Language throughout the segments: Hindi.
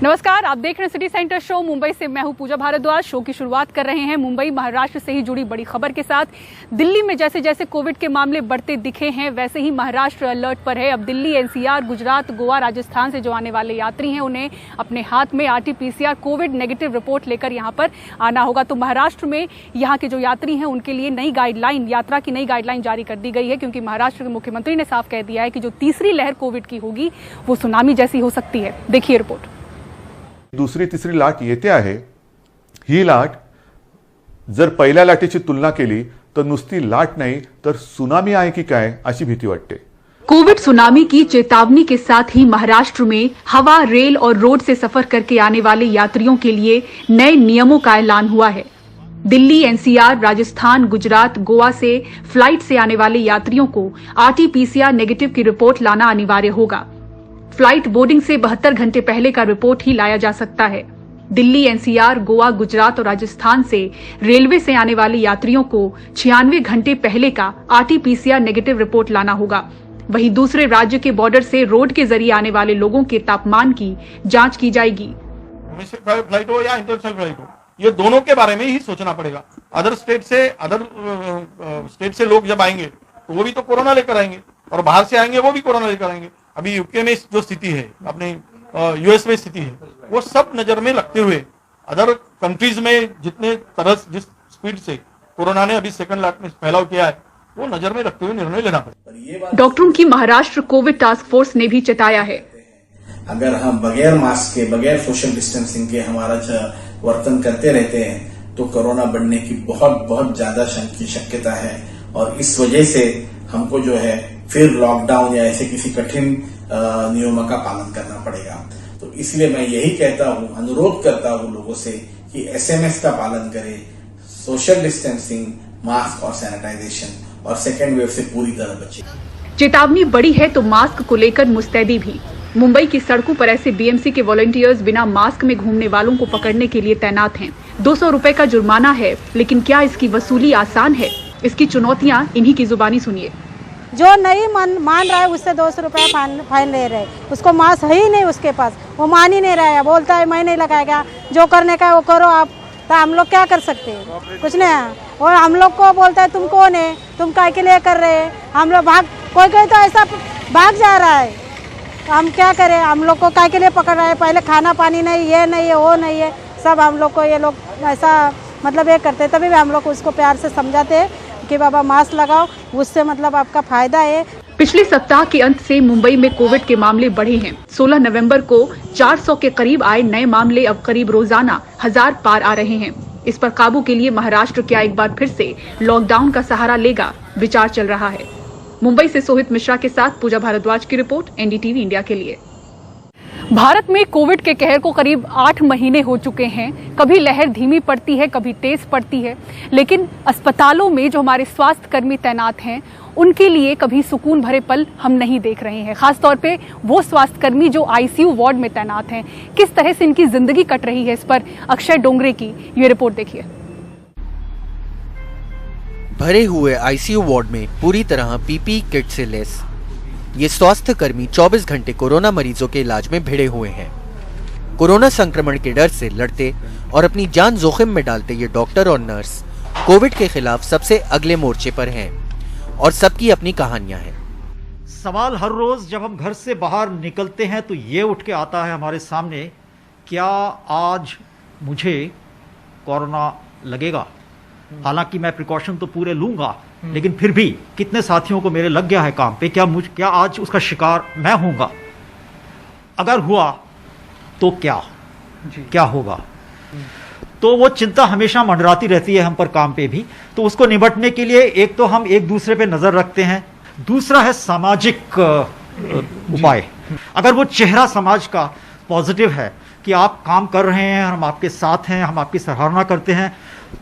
नमस्कार, आप देख रहे हैं सिटी सेंटर शो मुंबई से। मैं हूं पूजा भारद्वाज। शो की शुरुआत कर रहे हैं मुंबई महाराष्ट्र से ही जुड़ी बड़ी खबर के साथ। दिल्ली में जैसे जैसे कोविड के मामले बढ़ते दिखे हैं, वैसे ही महाराष्ट्र अलर्ट पर है। अब दिल्ली, एनसीआर, गुजरात, गोवा, राजस्थान से जो आने वाले यात्री हैं, उन्हें अपने हाथ में आरटीपीसीआर कोविड नेगेटिव रिपोर्ट लेकर यहाँ पर आना होगा। तो महाराष्ट्र में यहाँ के जो यात्री हैं, उनके लिए नई गाइडलाइन, यात्रा की नई गाइडलाइन जारी कर दी गई है, क्योंकि महाराष्ट्र के मुख्यमंत्री ने साफ कह दिया है कि जो तीसरी लहर कोविड की होगी वो सुनामी जैसी हो सकती है। देखिए रिपोर्ट। दुसरी तिसरी लाट येते आहे। ही लाट जर पहिल्या लाटेची तुलना केली तर नुसती लाट नाही तर सुनामी आहे की काय अशी भीती वाटते। कोविड सुनामी की चेतावनी के साथ ही महाराष्ट्र में हवा, रेल और रोड से सफर करके आने वाले यात्रियों के लिए नए नियमों का ऐलान हुआ है। दिल्ली, एनसीआर, राजस्थान, गुजरात, गोवा से फ्लाइट से आने वाले यात्रियों को आरटीपीसीआर नेगेटिव की रिपोर्ट लाना अनिवार्य होगा। फ्लाइट बोर्डिंग से 72 घंटे पहले का रिपोर्ट ही लाया जा सकता है। दिल्ली, एनसीआर, गोवा, गुजरात और राजस्थान से रेलवे से आने वाले यात्रियों को 96 घंटे पहले का आरटीपीसीआर नेगेटिव रिपोर्ट लाना होगा। वहीं दूसरे राज्य के बॉर्डर से रोड के जरिए आने वाले लोगों के तापमान की जांच की जाएगी। डोमेस्टिक फ्लाइट हो या इंटरनेशनल फ्लाइट हो, ये दोनों के बारे में ही सोचना पड़ेगा। अदर स्टेट से लोग जब आएंगे तो वो भी तो कोरोना लेकर आएंगे, और बाहर से आएंगे वो भी कोरोना लेकर आएंगे। अभी यूके में जो स्थिति है, अपने यूएस में स्थिति है, वो सब नजर में रखते हुए अदर कंट्रीज में जिस स्पीड से कोरोना ने अभी सेकंड लाट में फैलाव किया है, वो नजर में रखते हुए निर्णय लेना पड़ेगा। डॉक्टरों की महाराष्ट्र कोविड टास्क फोर्स ने भी चेताया है, अगर हम बगैर मास्क के, बगैर सोशल डिस्टेंसिंग के हमारा वर्तन करते रहते हैं तो कोरोना बढ़ने की बहुत ज्यादा शक्यता है, और इस वजह से हमको जो है फिर लॉकडाउन या ऐसे किसी कठिन नियमों का पालन करना पड़ेगा। तो इसलिए मैं यही कहता हूं, अनुरोध करता हूं लोगों से कि एसएमएस का पालन करें, सोशल डिस्टेंसिंग, मास्क और सैनिटाइजेशन, और सेकेंड वेव से पूरी तरह बचें। चेतावनी बड़ी है तो मास्क को लेकर मुस्तैदी भी। मुंबई की सड़कों पर ऐसे बीएमसी के वॉलंटियर्स बिना मास्क में घूमने वालों को पकड़ने के लिए तैनात हैं। 200 रुपए का जुर्माना है, लेकिन क्या इसकी वसूली आसान है? इसकी चुनौतियां इन्हीं की जुबानी सुनिए। जो नहीं मान रहा है उससे 200 रुपया फाइन ले रहे। उसको मास्क है ही नहीं उसके पास, वो मान ही नहीं रहा है, बोलता है मैं नहीं लगाएगा, जो करने का वो करो आप। तो हम लोग क्या कर सकते हैं? कुछ नहीं। और हम लोग को बोलता है तुम कौन है, तुम काय के लिए कर रहे हैं? हम लोग कोई तो ऐसा भाग जा रहा है, तो हम क्या करें? हम लोग को काय के लिए पकड़ रहा है? पहले खाना पानी नहीं, ये नहीं है, वो नहीं है, सब हम लोग को ये लोग ऐसा मतलब ये करते। तभी भी हम लोग उसको प्यार से समझाते हैं कि बाबा मास्क लगाओ, उससे मतलब आपका फायदा है। पिछले सप्ताह के अंत से मुंबई में कोविड के मामले बढ़े हैं। 16 नवंबर को 400 के करीब आए नए मामले अब करीब रोजाना 1000 पार आ रहे हैं। इस पर काबू के लिए महाराष्ट्र क्या एक बार फिर से लॉकडाउन का सहारा लेगा? विचार चल रहा है। मुंबई से सोहित मिश्रा के साथ पूजा भारद्वाज की रिपोर्ट, एनडीटीवी इंडिया के लिए। भारत में कोविड के कहर को करीब 8 महीने हो चुके हैं। कभी लहर धीमी पड़ती है, कभी तेज पड़ती है, लेकिन अस्पतालों में जो हमारे स्वास्थ्य कर्मी तैनात हैं, उनके लिए कभी सुकून भरे पल हम नहीं देख रहे हैं। खासतौर पे वो स्वास्थ्य कर्मी जो आईसीयू वार्ड में तैनात हैं, किस तरह से इनकी जिंदगी कट रही है, इस पर अक्षय डोंगरे की ये रिपोर्ट देखिए। भरे हुए आईसीयू वार्ड में पूरी तरह पीपीई किट से लैस ये स्वास्थ्य कर्मी 24 घंटे कोरोना मरीजों के इलाज में भिड़े हुए हैं। कोरोना संक्रमण के डर से लड़ते और अपनी जान जोखिम में डालते ये डॉक्टर और नर्स कोविड के खिलाफ सबसे अगले मोर्चे पर हैं, और सबकी अपनी कहानियां हैं। सवाल हर रोज जब हम घर से बाहर निकलते हैं तो ये उठ के आता है हमारे सामने, क्या आज मुझे कोरोना लगेगा? हालांकि मैं प्रिकॉशन तो पूरे लूंगा, लेकिन फिर भी कितने साथियों को मेरे लग गया है काम पे, क्या आज उसका शिकार मैं होऊंगा? अगर हुआ तो क्या होगा? तो वो चिंता हमेशा मंडराती रहती है हम पर काम पे भी। तो उसको निपटने के लिए एक तो हम एक दूसरे पे नजर रखते हैं, दूसरा है सामाजिक उपाय। अगर वो चेहरा समाज का पॉजिटिव है कि आप काम कर रहे हैं, हम आपके साथ हैं, हम आपकी सराहना करते हैं,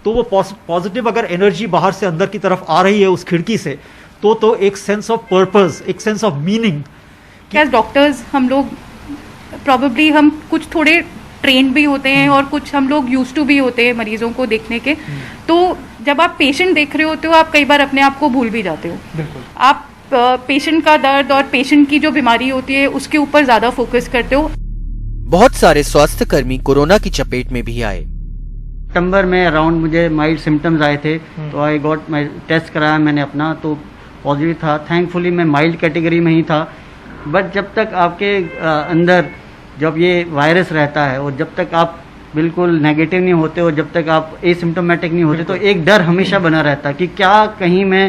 तो वो पॉजिटिव अगर एनर्जी बाहर से अंदर की तरफ आ रही है उस खिड़की से, तो एक सेंस ऑफ पर्पस, एक सेंस ऑफ मीनिंग। क्या डॉक्टर्स हम लोग प्रॉबेबली हम कुछ थोड़े ट्रेन भी होते हैं और कुछ हम लोग यूज्ड टू भी होते हैं मरीजों को देखने के। तो जब आप पेशेंट देख रहे होते हो, आप कई बार अपने आप को भूल भी जाते हो। आप पेशेंट का दर्द और पेशेंट की जो बीमारी होती है उसके ऊपर ज्यादा फोकस करते हो। बहुत सारे स्वास्थ्य कर्मी कोरोना की चपेट में भी आए। सितंबर में अराउंड मुझे माइल्ड सिम्टम्स आए थे, तो आई गॉट माई टेस्ट कराया मैंने अपना, तो पॉजिटिव था। थैंकफुली मैं माइल्ड कैटेगरी में ही था। बट जब तक आपके अंदर जब ये वायरस रहता है और जब तक आप बिल्कुल नेगेटिव नहीं होते और जब तक आप एसिम्टोमेटिक नहीं होते, तो एक डर हमेशा बना रहता है कि क्या कहीं मैं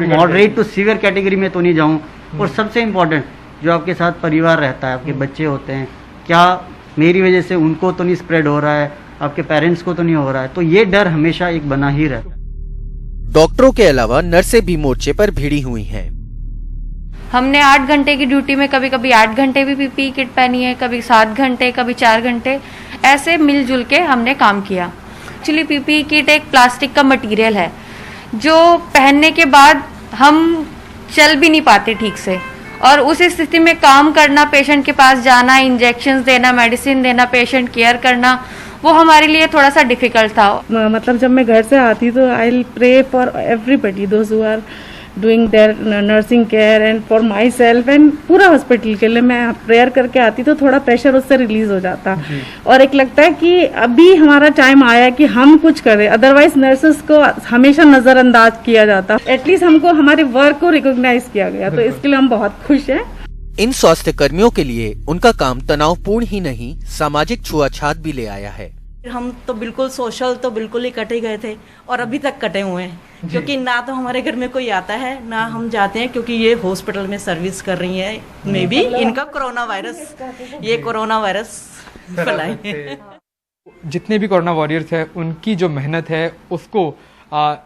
मॉडरेट टू सीवियर कैटेगरी में तो नहीं जाऊं। और सबसे इम्पोर्टेंट, जो आपके साथ परिवार रहता है, आपके बच्चे होते हैं, क्या मेरी वजह से उनको तो नहीं स्प्रेड हो रहा है, आपके पेरेंट्स को तो नहीं हो रहा है, तो ये डर हमेशा एक बना ही रहता है। डॉक्टरों के अलावा नर्सें भी मोर्चे पर भिड़ी हुई हैं। हमने 8 घंटे की ड्यूटी में कभी कभी 8 घंटे भी पीपीई किट पहनी है, कभी 7 घंटे, कभी 4 घंटे, ऐसे मिलजुल के हमने काम किया। एक्चुअली पीपीई किट एक प्लास्टिक का मटेरियल है जो पहनने के बाद हम चल भी नहीं पाते ठीक से, और उस स्थिति में काम करना, पेशेंट के पास जाना, इंजेक्शंस देना, मेडिसिन देना, पेशेंट केयर करना, वो हमारे लिए थोड़ा सा डिफिकल्ट था। मतलब जब मैं घर से आती तो I will pray for everybody those who are doing their nursing care and for myself and पूरा हॉस्पिटल के लिए मैं प्रेयर करके आती तो थोड़ा प्रेशर उससे रिलीज हो जाता। और एक लगता है कि अभी हमारा टाइम आया कि हम कुछ करें, अदरवाइज नर्सेस को हमेशा नजरअंदाज किया जाता। एटलीस्ट हमको हमारे वर्क को रिकॉग्नाइज किया गया, तो इसके लिए हम बहुत खुश हैं। इन स्वास्थ्य कर्मियों के लिए उनका काम तनावपूर्ण ही नहीं, सामाजिक छुआछात भी ले आया है। हम तो बिल्कुल सोशल तो बिल्कुल ही कटे गए थे और अभी तक कटे हुए हैं, क्योंकि ना तो हमारे घर में कोई आता है ना हम जाते हैं, क्योंकि ये हॉस्पिटल में सर्विस कर रही है। मे बी इनका कोरोना वायरस फैलाए। जितने भी कोरोना वॉरियर्स हैं उनकी जो मेहनत है उसको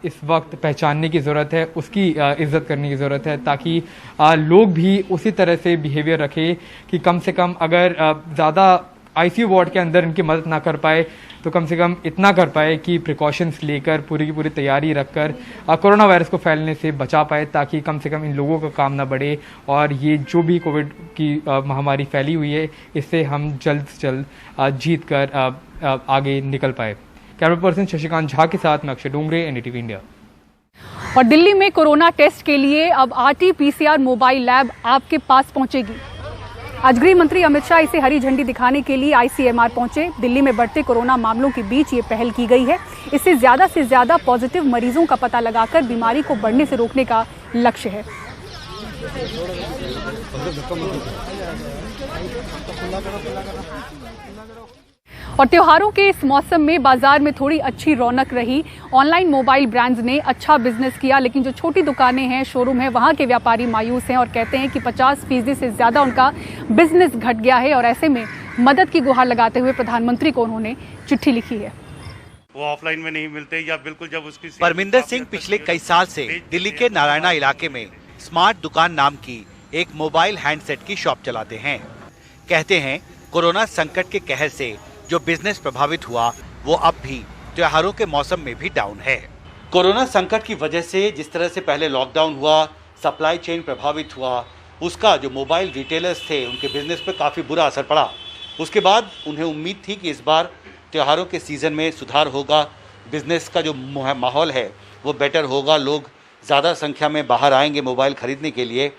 इस वक्त पहचानने की ज़रूरत है, उसकी इज्जत करने की ज़रूरत है, ताकि लोग भी उसी तरह से बिहेवियर रखें कि कम से कम अगर ज़्यादा आईसीयू वार्ड के अंदर इनकी मदद ना कर पाए तो कम से कम इतना कर पाए कि प्रिकॉशंस लेकर पूरी की पूरी तैयारी रखकर कोरोना वायरस को फैलने से बचा पाए, ताकि कम से कम इन लोगों का काम ना बढ़े और ये जो भी कोविड की महामारी फैली हुई है इससे हम जल्द से जल्द जीत कर आगे निकल पाए। कैमरा पर्सन शशिकांत झा के साथ मैं अक्षय डोंगरे, एनडीटीवी इंडिया। और दिल्ली में कोरोना टेस्ट के लिए अब RT-PCR मोबाइल लैब आपके पास पहुंचेगी। आज गृह मंत्री अमित शाह इसे हरी झंडी दिखाने के लिए ICMR पहुंचे। दिल्ली में बढ़ते कोरोना मामलों के बीच ये पहल की गई है। इससे ज्यादा पॉजिटिव मरीजों का पता लगाकर बीमारी को बढ़ने से रोकने का लक्ष्य है। और त्योहारों के इस मौसम में बाजार में थोड़ी अच्छी रौनक रही। ऑनलाइन मोबाइल ब्रांड्स ने अच्छा बिजनेस किया, लेकिन जो छोटी दुकानें हैं, शोरूम है, वहां के व्यापारी मायूस हैं और कहते हैं कि 50% से ज्यादा उनका बिजनेस घट गया है। और ऐसे में मदद की गुहार लगाते हुए प्रधानमंत्री को उन्होंने चिट्ठी लिखी है। वो ऑफलाइन में नहीं मिलते या बिल्कुल जब उसकी। परमिंदर सिंह पिछले कई साल से दिल्ली के नारायणा इलाके में स्मार्ट दुकान नाम की एक मोबाइल हैंडसेट की शॉप चलाते हैं। कहते हैं कोरोना संकट के कहर से जो बिजनेस प्रभावित हुआ वो अब भी त्योहारों के मौसम में भी डाउन है। कोरोना संकट की वजह से जिस तरह से पहले लॉकडाउन हुआ, सप्लाई चेन प्रभावित हुआ, उसका जो मोबाइल रिटेलर्स थे उनके बिजनेस पे काफ़ी बुरा असर पड़ा। उसके बाद उन्हें उम्मीद थी कि इस बार त्योहारों के सीज़न में सुधार होगा, बिजनेस का जो माहौल है वो बेटर होगा, लोग ज़्यादा संख्या में बाहर आएंगे मोबाइल खरीदने के लिए।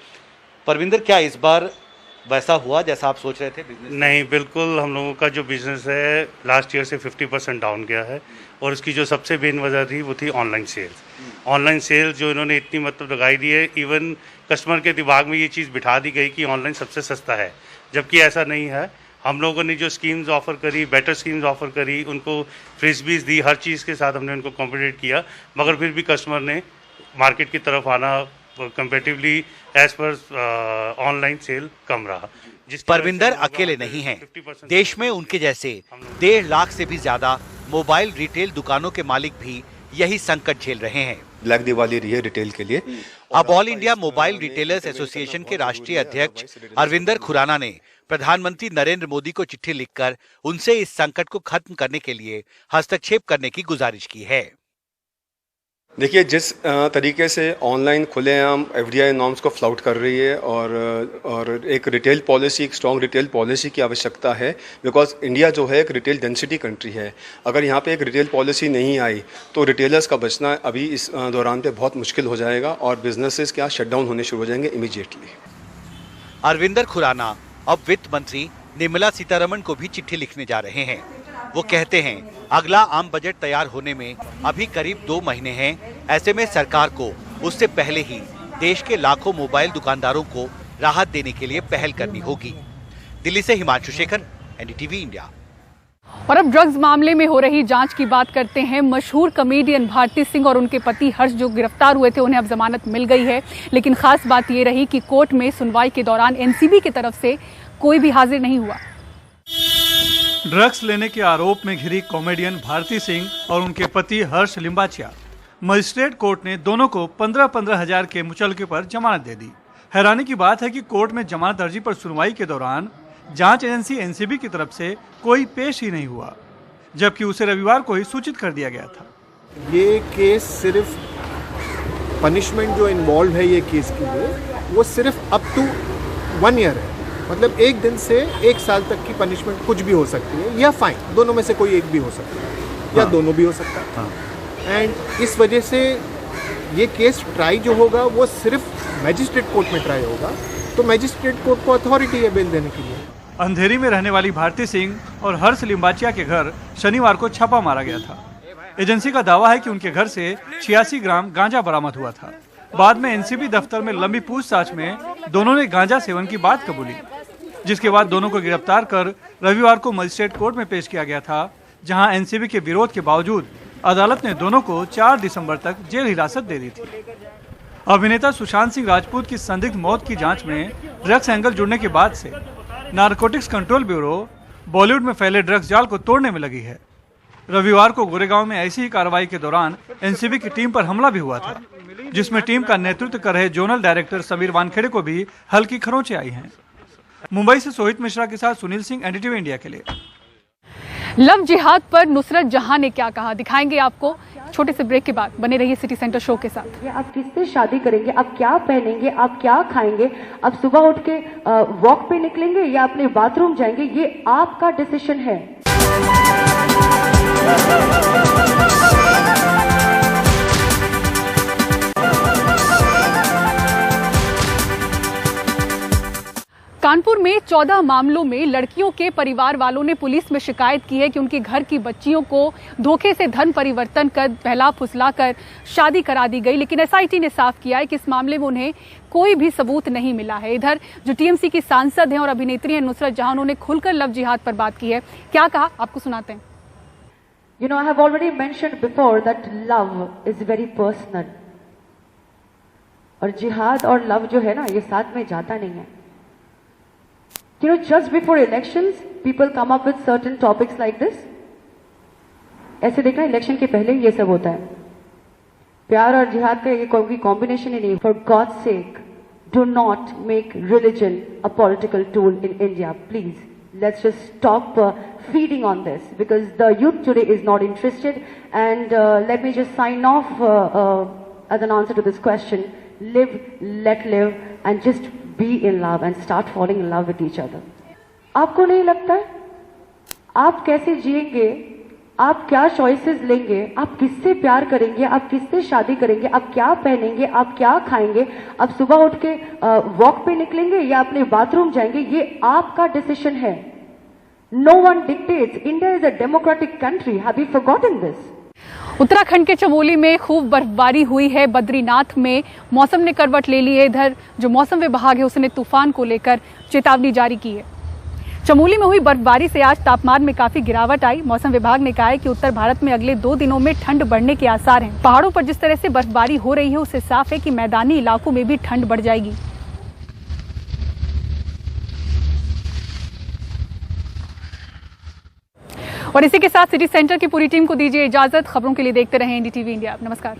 परविंदर, क्या इस बार वैसा हुआ जैसा आप सोच रहे थे बिजनेस? नहीं, बिल्कुल हम लोगों का जो बिजनेस है लास्ट ईयर से 50% डाउन गया है, और इसकी जो सबसे मेन वजह थी वो थी ऑनलाइन सेल्स। ऑनलाइन सेल्स जो इन्होंने इतनी मतलब लगाई दी है, इवन कस्टमर के दिमाग में ये चीज़ बिठा दी गई कि ऑनलाइन सबसे सस्ता है, जबकि ऐसा नहीं है। हम लोगों ने जो स्कीम्स ऑफर करी, बेटर स्कीम्स ऑफर करी, उनको फ्रिस्बीज दी, हर चीज़ के साथ हमने उनको कॉम्पिटेट किया, मगर फिर भी कस्टमर ने मार्केट की तरफ आना कंपैरेटिवली एज पर ऑनलाइन सेल कम रहा। परविंदर अकेले नहीं हैं। देश में उनके जैसे 1.5 लाख से भी ज्यादा मोबाइल रिटेल दुकानों के मालिक भी यही संकट झेल रहे हैं। ब्लैक दिवाली रही है रिटेल के लिए। अब all India mobile retailers association के राष्ट्रीय अध्यक्ष अरविंदर खुराना ने प्रधानमंत्री नरेंद्र मोदी को चिट्ठी लिखकर उनसे इस संकट को खत्म करने के लिए हस्तक्षेप करने की गुजारिश की है। देखिए, जिस तरीके से ऑनलाइन खुलेआम एफडीआई नॉर्म्स को फ्लाउट कर रही है और एक रिटेल पॉलिसी, एक स्ट्रॉन्ग रिटेल पॉलिसी की आवश्यकता है, बिकॉज इंडिया जो है एक रिटेल डेंसिटी कंट्री है। अगर यहाँ पे एक रिटेल पॉलिसी नहीं आई तो रिटेलर्स का बचना अभी इस दौरान पे बहुत मुश्किल हो जाएगा और बिजनेसेस क्या शट डाउन होने शुरू हो जाएंगे इमीडिएटली। अरविंदर खुराना अब वित्त मंत्री निर्मला सीतारमण को भी चिट्ठी लिखने जा रहे हैं। वो कहते हैं अगला आम बजट तैयार होने में अभी करीब 2 महीने हैं। ऐसे में सरकार को उससे पहले ही देश के लाखों मोबाइल दुकानदारों को राहत देने के लिए पहल करनी होगी। दिल्ली से हिमांशु शेखर, एनडीटीवी इंडिया। और अब ड्रग्स मामले में हो रही जांच की बात करते हैं। मशहूर कॉमेडियन भारती सिंह और उनके पति हर्ष जो गिरफ्तार हुए थे, उन्हें अब जमानत मिल गई है। लेकिन खास बात ये रही कि कोर्ट में सुनवाई के दौरान एनसीबी की तरफ से कोई भी हाजिर नहीं हुआ। ड्रग्स लेने के आरोप में घिरी कॉमेडियन भारती सिंह और उनके पति हर्ष लिम्बाचिया, मजिस्ट्रेट कोर्ट ने दोनों को 15-15 हजार के मुचलके पर जमानत दे दी। हैरानी की बात है कि कोर्ट में जमानत अर्जी पर सुनवाई के दौरान जांच एजेंसी एनसीबी की तरफ से कोई पेश ही नहीं हुआ, जबकि उसे रविवार को ही सूचित कर दिया गया था। ये केस सिर्फ पनिशमेंट जो इन्वॉल्व है ये केस के लिए, वो सिर्फ अप टू 1 ईयर है। मतलब 1 दिन से 1 साल तक की पनिशमेंट कुछ भी हो सकती है, या फाइन, दोनों में से कोई एक भी हो सकता है, या दोनों भी हो सकता है। एंड इस वजह से ये केस ट्राई जो होगा वो सिर्फ मैजिस्ट्रेट कोर्ट में ट्राई होगा, तो मैजिस्ट्रेट कोर्ट को अथॉरिटी है बेल देने के लिए। अंधेरी में रहने वाली भारती सिंह और हर्ष लिम्बाचिया के घर शनिवार को छापा मारा गया था। एजेंसी का दावा है कि उनके घर से 86 ग्राम गांजा बरामद हुआ था। बाद में एनसीबी दफ्तर में लंबी पूछताछ में दोनों ने गांजा सेवन की बात कबूली, जिसके बाद दोनों को गिरफ्तार कर रविवार को मजिस्ट्रेट कोर्ट में पेश किया गया था, जहां एनसीबी के विरोध के बावजूद अदालत ने दोनों को 4 दिसंबर तक जेल हिरासत दे दी थी। अभिनेता सुशांत सिंह राजपूत की संदिग्ध मौत की जांच में ड्रग्स एंगल जुड़ने के बाद से नारकोटिक्स कंट्रोल ब्यूरो बॉलीवुड में फैले ड्रग्स जाल को तोड़ने में लगी है। रविवार को गोरेगांव में ऐसी ही कार्रवाई के दौरान एनसीबी की टीम पर हमला भी हुआ था, जिसमें टीम का नेतृत्व कर रहे जोनल डायरेक्टर समीर वानखेड़े को भी हल्की खरोंचें आई हैं। मुंबई से सोहित मिश्रा के साथ सुनील सिंह, एनडीटीवी इंडिया के लिए। लव जिहाद पर नुसरत जहां ने क्या कहा, दिखाएंगे आपको छोटे से ब्रेक के बाद। बने रहिए सिटी सेंटर शो के साथ। आप किससे शादी करेंगे, आप क्या पहनेंगे, आप क्या खाएंगे, आप सुबह उठ के वॉक पे निकलेंगे या अपने बाथरूम जाएंगे, ये आपका डिसीजन है। कानपुर में 14 मामलों में लड़कियों के परिवार वालों ने पुलिस में शिकायत की है कि उनके घर की बच्चियों को धोखे से धन परिवर्तन कर बहला फुसलाकर शादी करा दी गई। लेकिन एसआईटी ने साफ किया है कि इस मामले में उन्हें कोई भी सबूत नहीं मिला है। इधर जो टीएमसी की सांसद हैं और अभिनेत्री हैं नुसरत जहां, उन्होंने खुलकर लव जिहाद पर बात की है। क्या कहा, आपको सुनाते हैं। You know, I have already mentioned before that love is very personal. और जिहाद और लव जो है ना, ये साथ में जाता नहीं है। You know, just before elections, people come up with certain topics like this. ऐसे देखना, इलेक्शन के पहले ये सब होता है। प्यार और जिहाद का ये कोई कॉम्बिनेशन ही नहीं। For God's sake, do not make religion a political tool in India, please. Let's just stop feeding on this, because the youth today is not interested. And let me just sign off as an answer to this question. Live, let live, and just be in love and start falling in love with each other. आपको नहीं लगता है आप कैसे जिएंगे, आप क्या चॉइसेस लेंगे, आप किससे प्यार करेंगे, आप किससे शादी करेंगे, आप क्या पहनेंगे, आप क्या खाएंगे, आप सुबह उठ के वॉक पे निकलेंगे या अपने बाथरूम जाएंगे, ये आपका डिसीजन है। No one dictates. India is a democratic country. Have you forgotten this? Uttarakhand के चमोली में खूब बर्फबारी हुई है। बद्रीनाथ में मौसम ने करवट ले ली है। इधर जो मौसम विभाग है उसने तूफान को लेकर चेतावनी जारी की है। चमोली में हुई बर्फबारी से आज तापमान में काफी गिरावट आई। मौसम विभाग ने कहा है कि उत्तर भारत में अगले 2 दिनों में ठंड बढ़ने के आसार हैं। पहाड़ों पर जिस तरह से बर्फबारी हो रही है उससे साफ है कि मैदानी इलाकों में भी ठंड बढ़ जाएगी। और इसी के साथ सिटी सेंटर की पूरी टीम को दीजिए इजाजत। खबरों के लिए देखते रहें एनडीटीवी इंडिया। नमस्कार।